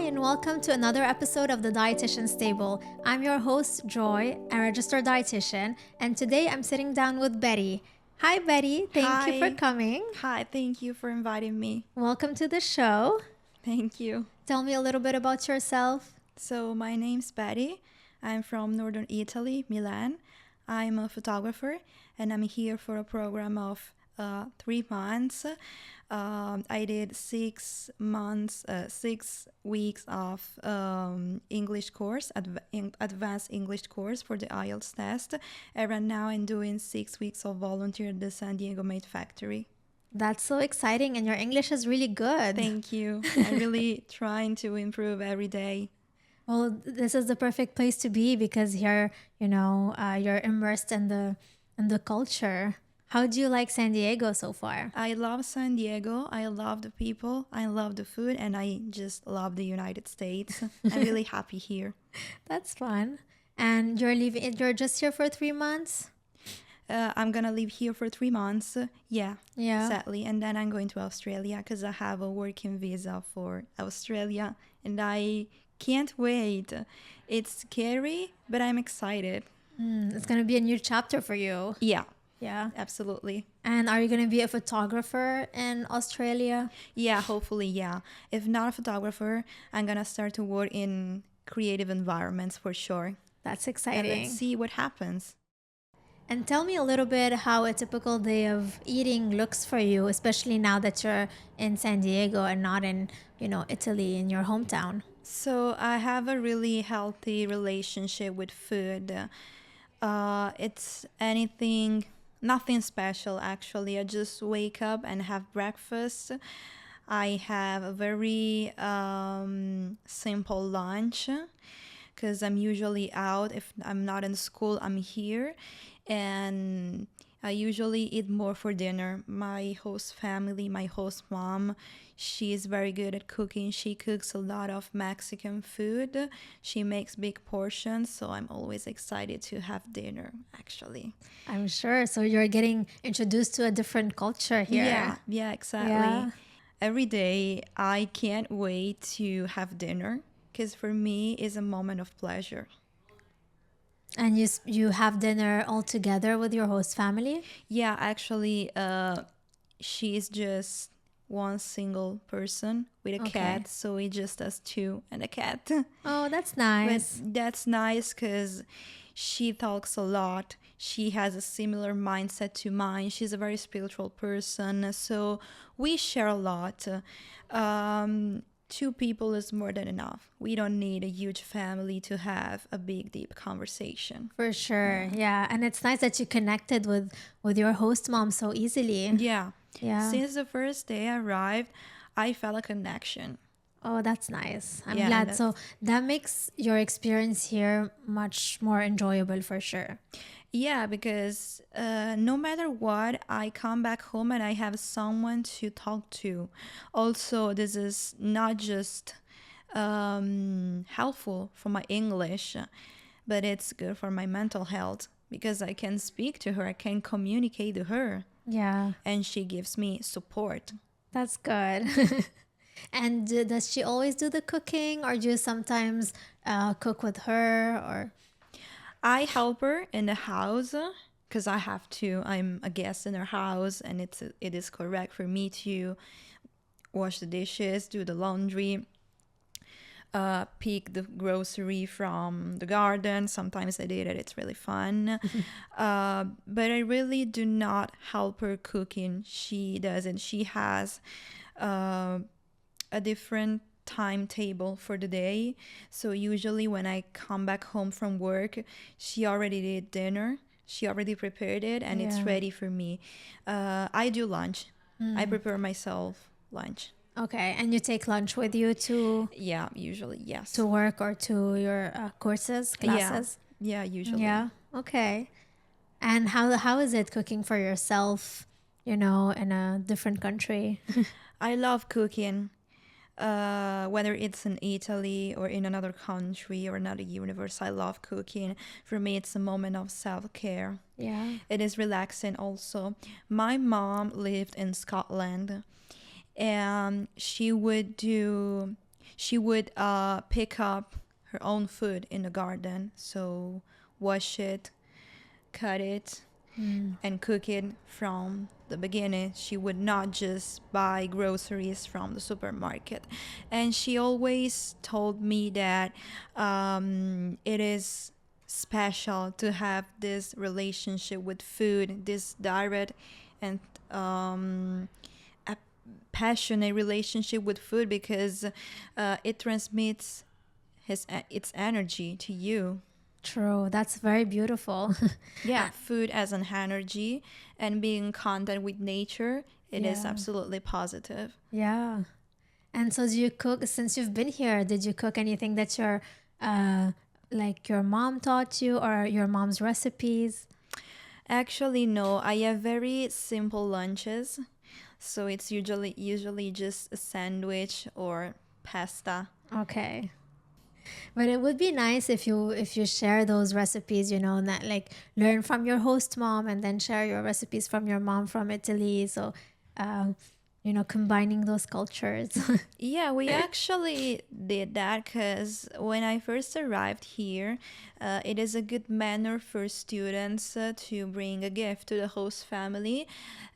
and welcome to another episode of the Dietitian Stable. I'm your host, Joy, a registered dietitian, and today I'm sitting down with Betty. Hi, Betty. Thank you for Hi. coming. Hi, thank you for inviting me. Welcome to the show. Thank you. Tell me a little bit about yourself. So, my name's Betty. I'm from northern Italy, Milan. I'm a photographer and I'm here for a program of 3 months. I did 6 months, 6 weeks of English course, advanced English course for the IELTS test. And right now I'm doing 6 weeks of volunteer at the San Diego Made Factory. That's so exciting, and your English is really good. Thank you. I'm really trying to improve every day. Well, this is the perfect place to be because here, you're immersed in the culture. How do you like San Diego so far? I love San Diego. I love the people. I love the food. And I just love the United States. I'm really happy here. That's fun. And you're just here for 3 months? I'm going to live here for 3 months. Yeah, Yeah. sadly. And then I'm going to Australia because I have a working visa for Australia. And I can't wait. It's scary, but I'm excited. It's going to be a new chapter for you. Yeah. Yeah. Absolutely. And are you going to be a photographer in Australia? Yeah, hopefully, yeah. If not a photographer, I'm gonna start to work in creative environments for sure. That's And exciting. let's see what happens. And tell me a little bit how a typical day of eating looks for you, especially now that you're in San Diego and not in, Italy, in your hometown. So I have a really healthy relationship with food. It's nothing special actually. I just wake up and have breakfast. I have a very simple lunch because I'm usually out. If I'm not in school, I'm here. And I usually eat more for dinner. My host family, my host mom, she is very good at cooking. She cooks a lot of Mexican food. She makes big portions, so I'm always excited to have dinner, actually. I'm sure. So you're getting introduced to a different culture here. Yeah, exactly. Yeah. Every day, I can't wait to have dinner because for me, it's a moment of pleasure. And you have dinner all together with your host family? Yeah, actually, she's just one single person with a Okay. cat, so it's just us two and a cat. Oh, that's But nice. that's nice because she talks a lot. She has a similar mindset to mine. She's a very spiritual person, so we share a lot. Two people is more than enough. We don't need a huge family to have a big, deep conversation. For sure. Yeah. And it's nice that you connected with your host mom so easily. Yeah. Yeah. Since the first day I arrived, I felt a connection. Oh, that's nice. I'm Yeah, and glad. So that makes your experience here much more enjoyable for sure. Yeah, because no matter what, I come back home and I have someone to talk to. Also, this is not just helpful for my English, but it's good for my mental health because I can speak to her, I can communicate to her, Yeah, and she gives me support. that's good. And does she always do the cooking, or do you sometimes cook with her? Or I help her in the house because I have to. I'm a guest in her house, and it is correct for me to wash the dishes, do the laundry, pick the grocery from the garden. Sometimes I did it. It's really fun. But I really do not help her cooking. She doesn't. She has a different timetable for the day. So usually when I come back home from work, she already did dinner. She already prepared it and it's Yeah. ready for me. I do lunch. I prepare myself lunch. okay, and you take lunch with you Yeah, usually, yes. to work or to your courses, classes? Yeah, usually. Yeah. Okay. And how is it cooking for yourself, in a different country? I love cooking. Whether it's in Italy or in another country or another universe, I love cooking. For me, it's a moment of self-care. Yeah. It is relaxing also. My mom lived in Scotland and she would do she would pick up her own food in the garden. So wash it, cut it, and cook it from the beginning. She would not just buy groceries from the supermarket. And she always told me that it is special to have this relationship with food, this direct and a passionate relationship with food, because it transmits its energy to you. True. That's very beautiful. Yeah, food as an energy and being in contact with nature, it is Yeah. absolutely positive. Yeah. And so, do you cook since you've been here? Did you cook anything that uh, like your mom taught you, or your mom's recipes? Actually, no, I have very simple lunches. So it's usually just a sandwich or pasta. Okay. But it would be nice if you share those recipes, and that like learn from your host mom and then share your recipes from your mom from Italy. So, um, combining those cultures. Yeah, we actually did that because when I first arrived here, it is a good manner for students to bring a gift to the host family.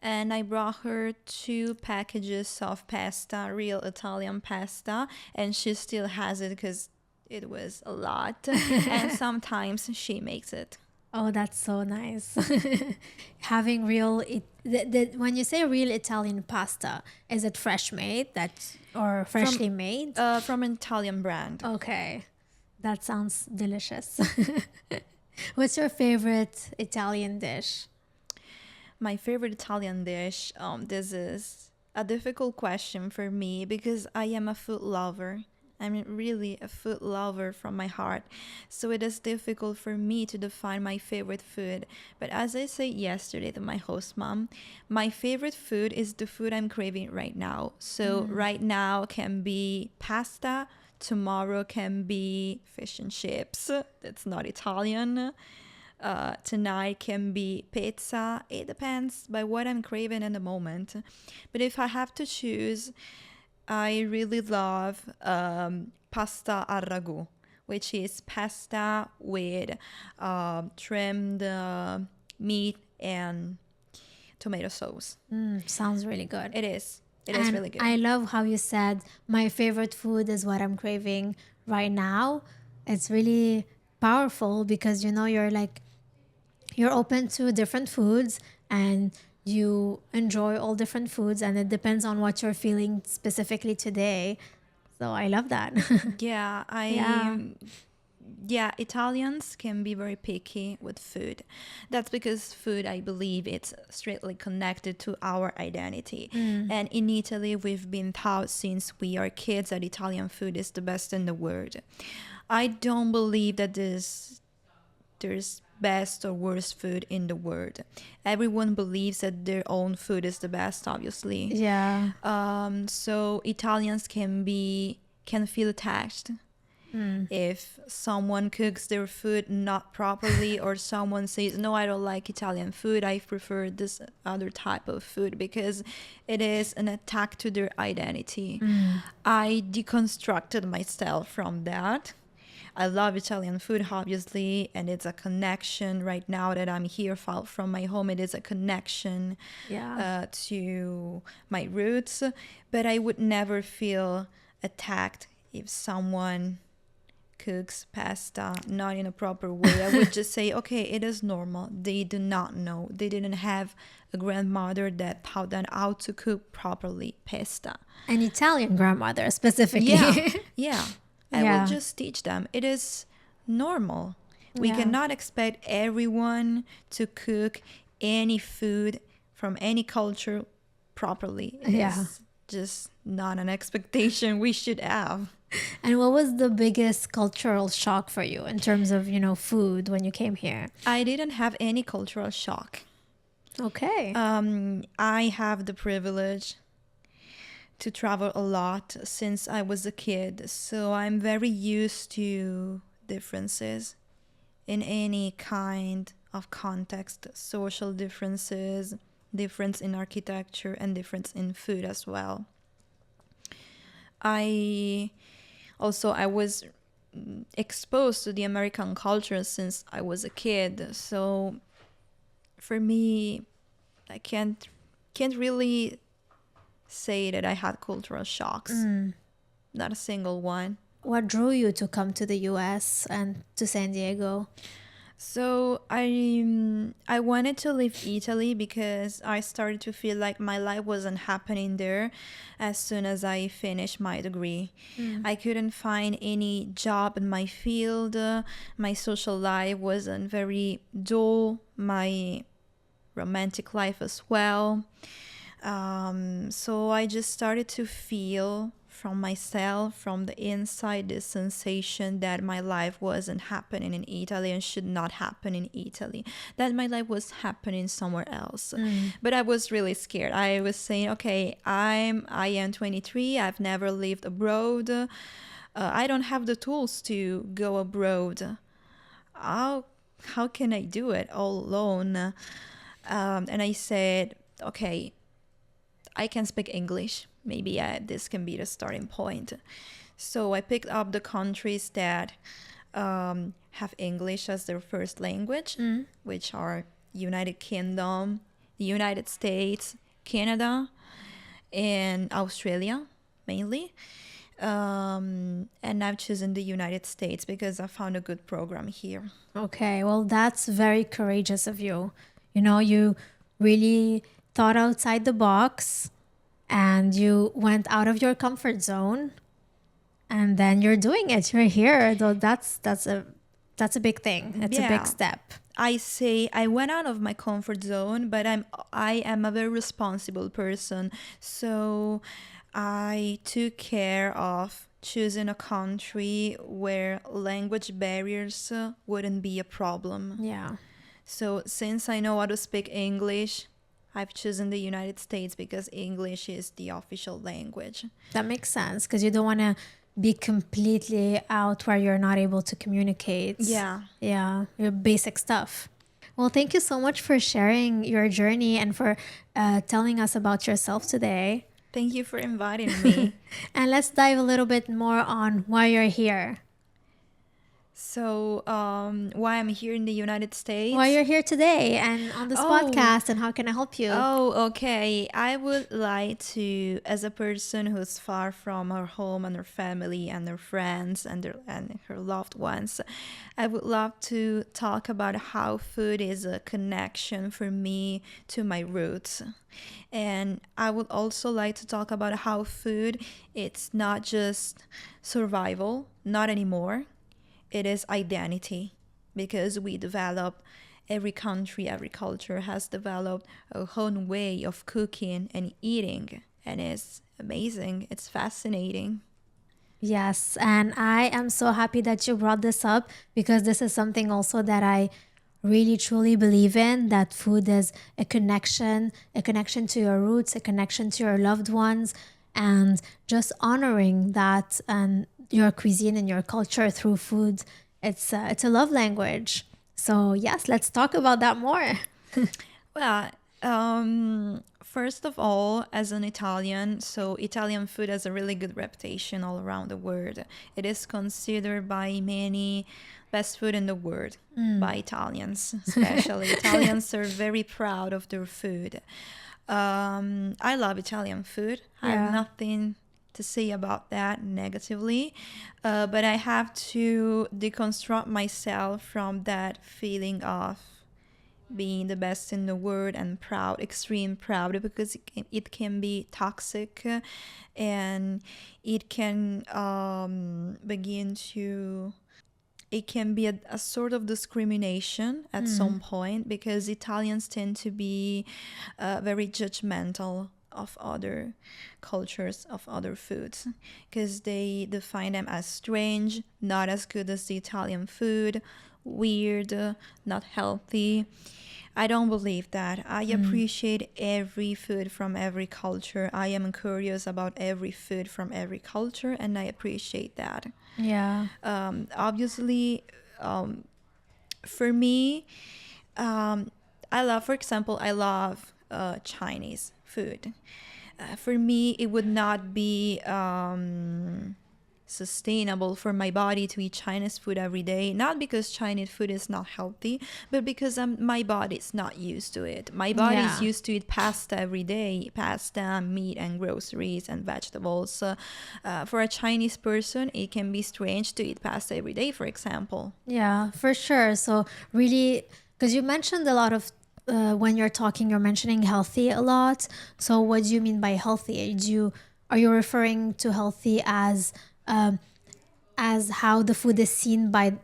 And I brought her 2 packages of pasta, real Italian pasta, and she still has it because it was a lot. And sometimes she makes it. Oh, that's so nice. Having when you say real Italian pasta, is it fresh made or freshly made? From an Italian brand. Okay. That sounds delicious. What's your favorite Italian dish? My favorite Italian dish. This is a difficult question for me because I am a food lover. I'm really a food lover from my heart. So it is difficult for me to define my favorite food. But as I said yesterday to my host mom, my favorite food is the food I'm craving right now. So right now can be pasta. Tomorrow can be fish and chips. That's not Italian. Tonight can be pizza. It depends by what I'm craving in the moment. But if I have to choose, I really love pasta al ragu, which is pasta with trimmed meat and tomato sauce. Sounds really good. It is. It is And really good. I love how you said my favorite food is what I'm craving right now. It's really powerful because you're open to different foods and you enjoy all different foods, and it depends on what you're feeling specifically today. So I love that. Yeah, Yeah. yeah, Italians can be very picky with food. That's because food, I believe, it's strictly connected to our identity. And in Italy, we've been taught since we are kids that Italian food is the best in the world. I don't believe that there's best or worst food in the world. Everyone believes that their own food is the best, obviously. Yeah. So Italians can feel attached if someone cooks their food not properly, or someone says, no, I don't like Italian food, I prefer this other type of food, because it is an attack to their identity. I deconstructed myself from that. I love Italian food, obviously, and it's a connection. Right now that I'm here far from my home, it is a connection Yeah. to my roots. But I would never feel attacked if someone cooks pasta not in a proper way. I would just say, okay, it is normal. They do not know. They didn't have a grandmother that taught them how to cook properly pasta. An Italian grandmother specifically. Yeah, yeah. I will Yeah. just teach them. It is normal. We Yeah. cannot expect everyone to cook any food from any culture properly. It Yeah. is just not an expectation we should have. And what was the biggest cultural shock for you in terms of, food when you came here? I didn't have any cultural shock. Okay. I have the privilege to travel a lot since I was a kid, so I'm very used to differences in any kind of context, social differences, difference in architecture, and difference in food as well. I Also, I was exposed to the American culture since I was a kid. So for me, I can't really say that I had cultural shocks. Not a single one. What drew you to come to the US and to San Diego? So I wanted to leave Italy because I started to feel like my life wasn't happening there as soon as I finished my degree. I couldn't find any job in my field. My social life wasn't very dull. My romantic life as well. So I just started to feel from myself, from the inside, this sensation that my life wasn't happening in Italy and should not happen in Italy, that my life was happening somewhere else. But I was really scared. I was saying, okay, I am 23. I've never lived abroad. I don't have the tools to go abroad. How how can I do it all alone? And I said, okay, I can speak English. Maybe this can be the starting point. So I picked up the countries that have English as their first language, which are United Kingdom, the United States, Canada, and Australia mainly. And I've chosen the United States because I found a good program here. Okay, well, that's very courageous of you. You know, you really thought outside the box and you went out of your comfort zone and then you're doing it. You're here. Though that's a big thing. It's a big Yeah. step. I say I went out of my comfort zone, but I am a very responsible person. So I took care of choosing a country where language barriers wouldn't be a problem. Yeah. So since I know how to speak English, I've chosen the United States because English is the official language. That makes sense because you don't want to be completely out where you're not able to communicate. Yeah. Yeah, your basic stuff. Well, thank you so much for sharing your journey and for telling us about yourself today. Thank you for inviting me. And let's dive a little bit more on why you're here. So, why I'm here in the United States? Why you're here today and on this Oh. podcast and how can I help you? Oh, okay. I would like to, as a person who's far from her home and her family and her friends and her loved ones, I would love to talk about how food is a connection for me to my roots. And I would also like to talk about how food, it's not just survival, not anymore. It is identity because we developed every country, every culture has developed a own way of cooking and eating, and it's amazing. It's fascinating. Yes, and I am so happy that you brought this up because this is something also that I really truly believe in, that food is a connection to your roots, a connection to your loved ones, and just honoring that and your cuisine and your culture through food. It's a love language. So yes, let's talk about that more. Well, first of all, as an Italian, so Italian food has a really good reputation all around the world. It is considered by many best food in the world by Italians, especially. Italians are very proud of their food. I love Italian food. I Yeah. have nothing to say about that negatively, but I have to deconstruct myself from that feeling of being the best in the world and proud, extreme proud, because it can be toxic and it can begin to it can be a sort of discrimination at some point because Italians tend to be very judgmental of other cultures, of other foods, because they define them as strange, not as good as the Italian food, weird, not healthy. I don't believe that. I appreciate every food from every culture. I am curious about every food from every culture, and I appreciate that. Yeah. Obviously, for me, for example, I love Chinese food. For me, it would not be sustainable for my body to eat Chinese food every day. Not because Chinese food is not healthy, but because my body is not used to it. My body is Yeah. used to eat pasta every day, pasta, meat, and groceries and vegetables. For a Chinese person, it can be strange to eat pasta every day, for example. Yeah, for sure. So really, because you mentioned a lot of when you're talking, you're mentioning healthy a lot. So what do you mean by healthy? Are you referring to healthy um, as how the food is seen by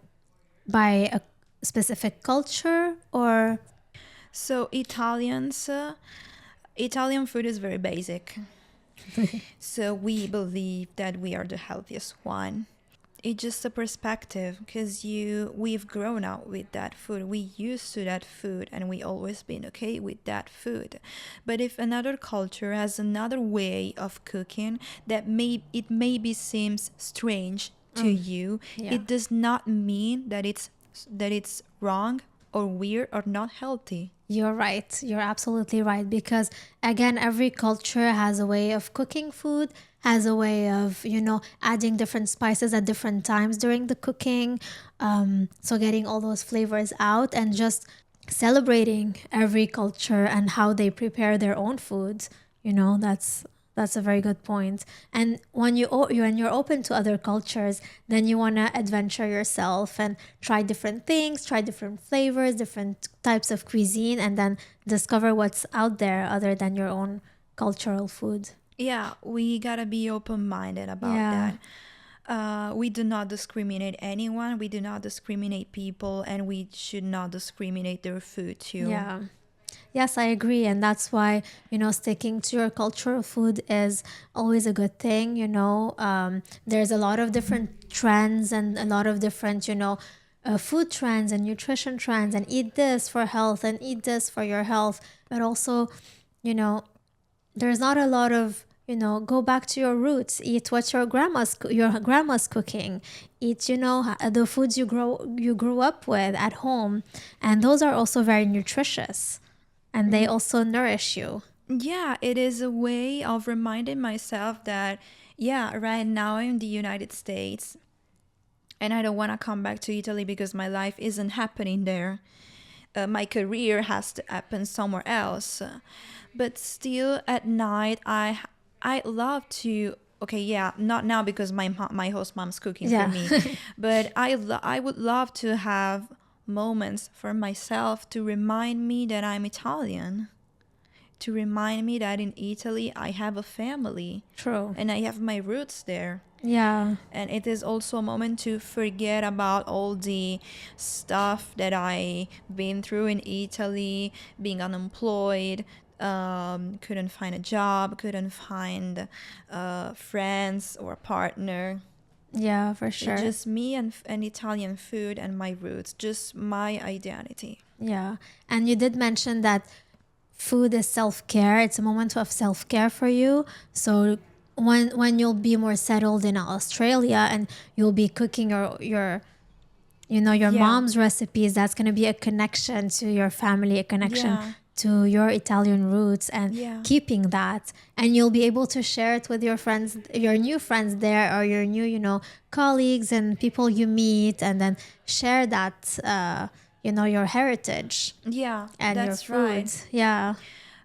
a specific culture, or So Italian food is very basic. So we believe that we are the healthiest one. It's just a perspective because we've grown up with that food. We used to that food and we always been okay with that food. But if another culture has another way of cooking that maybe seems strange to you, yeah. it does not mean that it's wrong or weird or not healthy. You're right. You're absolutely right. Because again, every culture has a way of cooking food, has a way of, adding different spices at different times during the cooking. So getting all those flavors out and just celebrating every culture and how they prepare their own foods. That's a very good point. And when you're open to other cultures, then you want to adventure yourself and try different things, try different flavors, different types of cuisine, and then discover what's out there other than your own cultural food. Yeah, we gotta be open-minded about Yeah. that. We do not discriminate anyone. We do not discriminate people, and we should not discriminate their food too. Yeah. Yes, I agree. And that's why, sticking to your cultural food is always a good thing. There's a lot of different trends and a lot of different, food trends and nutrition trends, and eat this for health and eat this for your health. But also, you know, there's not a lot of, go back to your roots, eat what your grandma's cooking, eat, the foods you grew up with at home. And those are also very nutritious and they also nourish you. Yeah, it is a way of reminding myself that, yeah, right now I'm in the United States and I don't want to come back to Italy because my life isn't happening there. My career has to happen somewhere else. But still, at night, I love to. Okay, yeah, not now because my host mom's cooking for Yeah. me, but I would love to have moments for myself to remind me that I'm Italian, to remind me that in Italy I have a family True. and I have my roots there. Yeah. And it is also a moment to forget about all the stuff that I been through in Italy, being unemployed, couldn't find a job, couldn't find friends or a partner. Yeah, for It's sure. just me and Italian food and my roots, just my identity. Yeah. And you did mention that food is self-care. It's a moment of self-care for you. So when you'll be more settled in Australia and you'll be cooking your Yeah, mom's recipes, that's going to be a connection to your family, a connection yeah, to your Italian roots, and yeah. keeping that. And you'll be able to share it with your friends, your new friends there, or your new, colleagues and people you meet, and then share that, your heritage Yeah, and your that's right. foods. Yeah.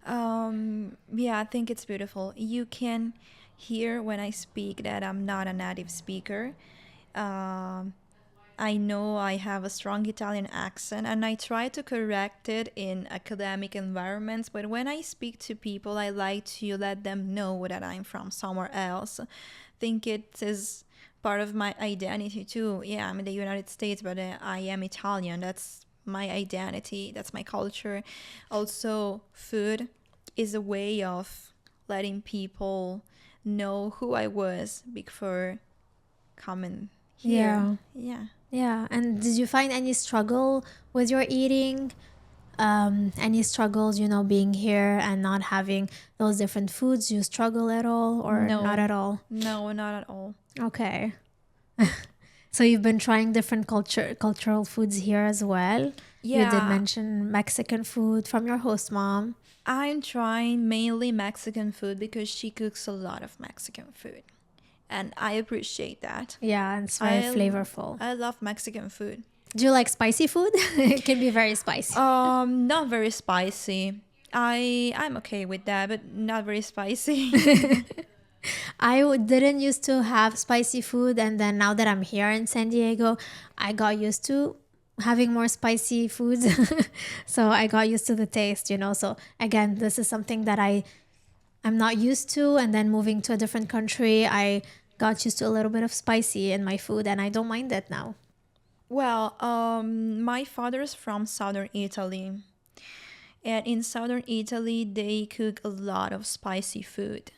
Yeah, I think it's beautiful. You can hear when I speak that I'm not a native speaker. Um, I know I have a strong Italian accent and I try to correct it in academic environments, but when I speak to people, I like to let them know that I'm from somewhere else. Think it is part of my identity too. Yeah, I'm in the United States, but I am Italian. That's my identity, that's my culture. Also, food is a way of letting people know who I was before coming here. Yeah. Yeah. Yeah. And did you find any struggle with your eating? Any struggles, being here and not having those different foods? You struggle at all or not No, at all? no, not at all. Okay. So you've been trying different cultural foods here as well. You did Yeah, mention Mexican food from your host mom. I'm trying mainly Mexican food because she cooks a lot of Mexican food. and I appreciate that. Yeah, and it's very flavorful. I love Mexican food. Do you like spicy food? It can be very spicy. Not very spicy. I'm okay with that, but not very spicy. Didn't used to have spicy food, and then now that I'm here in San Diego, I got used to having more spicy foods. So I got used to the taste, you know. So again, this is something that I'm not used to, and then moving to a different country, I got used to a little bit of spicy in my food, and I don't mind it now. Well, my father's from southern Italy, and in southern Italy, they cook a lot of spicy food.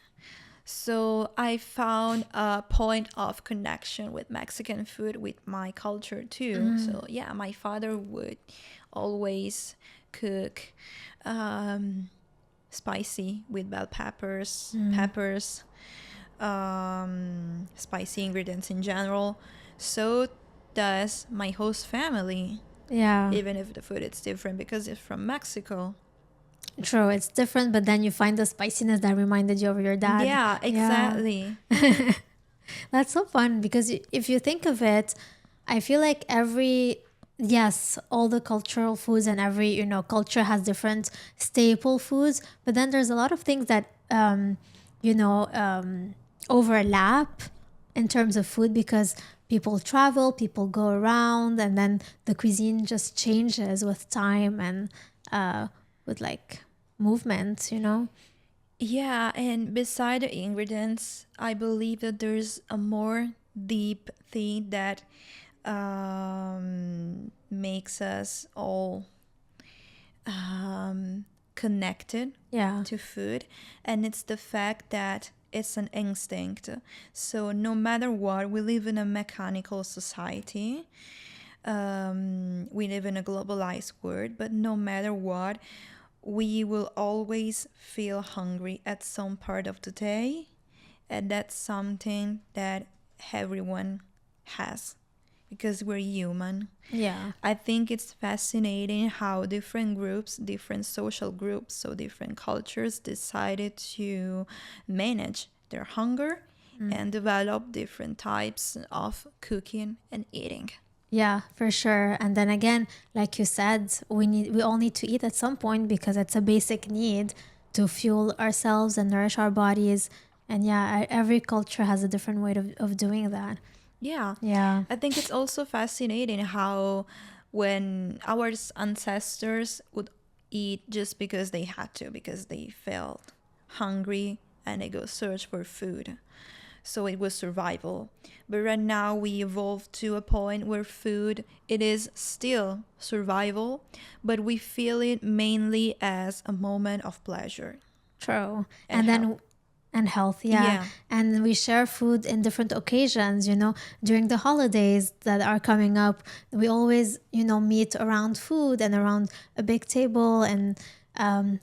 So I found a point of connection with Mexican food with my culture too. So yeah, my father would always cook spicy with bell peppers, spicy ingredients in general. So does my host family, Yeah, even if the food is different because it's from Mexico. true. It's different, but then you find the spiciness that reminded you of your dad. Yeah, exactly. That's so fun because if you think of it, I feel like yes, all the cultural foods and every, culture has different staple foods, but then there's a lot of things that, overlap in terms of food because people travel, people go around, and then the cuisine just changes with time and with like movement, Yeah, and beside the ingredients, I believe that there's a more deep thing that makes us all connected Yeah. to food, and it's the fact that it's an instinct. So no matter what, we live in a mechanical society. We live in a globalized world, but no matter what, we will always feel hungry at some part of the day, and that's something that everyone has because we're human. Yeah. I think it's fascinating how different groups, different social groups, so different cultures decided to manage their hunger and develop different types of cooking and eating. Yeah, for sure. And then again, like you said, we all need to eat at some point because it's a basic need to fuel ourselves and nourish our bodies. And yeah, every culture has a different way of doing that. Yeah. Yeah. I think it's also fascinating how when our ancestors would eat just because they had to, because they felt hungry and they go search for food. So it was survival. But right now we evolved to a point where food, it is still survival, but we feel it mainly as a moment of pleasure. True. And health. And health, yeah. Yeah. And we share food in different occasions, during the holidays that are coming up. We always, meet around food and around a big table. And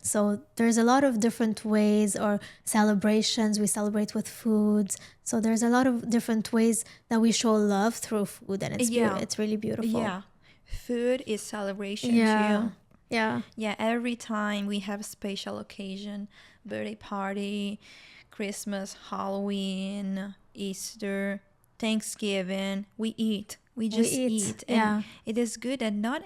so there's a lot of different ways or celebrations we celebrate with foods. So there's a lot of different ways that we show love through food. And it's really beautiful. Yeah. Food is celebration Yeah. too. Yeah. Yeah, every time we have a special occasion, birthday party, Christmas, Halloween, Easter, Thanksgiving, we eat. We just eat. And yeah. it is good that not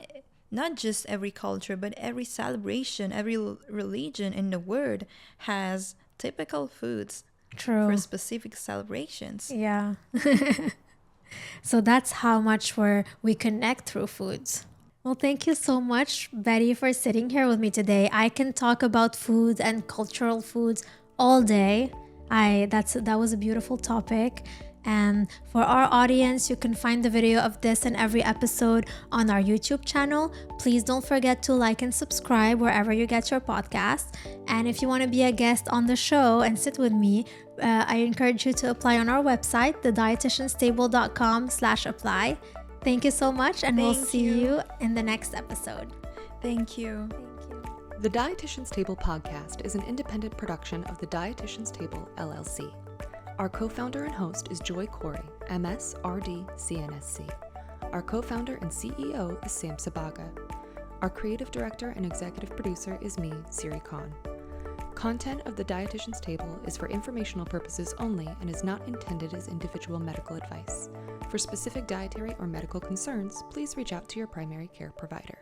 just every culture, but every celebration, every religion in the world has typical foods True. for specific celebrations. Yeah. So that's how much we connect through foods. Well, thank you so much, Betty, for sitting here with me today. I can talk about food and cultural foods all day. That was a beautiful topic. And for our audience, you can find the video of this and every episode on our YouTube channel. Please don't forget to like and subscribe wherever you get your podcast. And if you want to be a guest on the show and sit with me, I encourage you to apply on our website, thedietitianstable.com/apply. Thank you so much, and we'll see you in the next episode. Thank you. The Dietitian's Table podcast is an independent production of the Dietitian's Table, LLC. Our co-founder and host is Joy Corey, MS, RD, CNSC. Our co-founder and CEO is Sam Sabaga. Our creative director and executive producer is me, Siri Khan. Content of the Dietitian's Table is for informational purposes only and is not intended as individual medical advice. For specific dietary or medical concerns, please reach out to your primary care provider.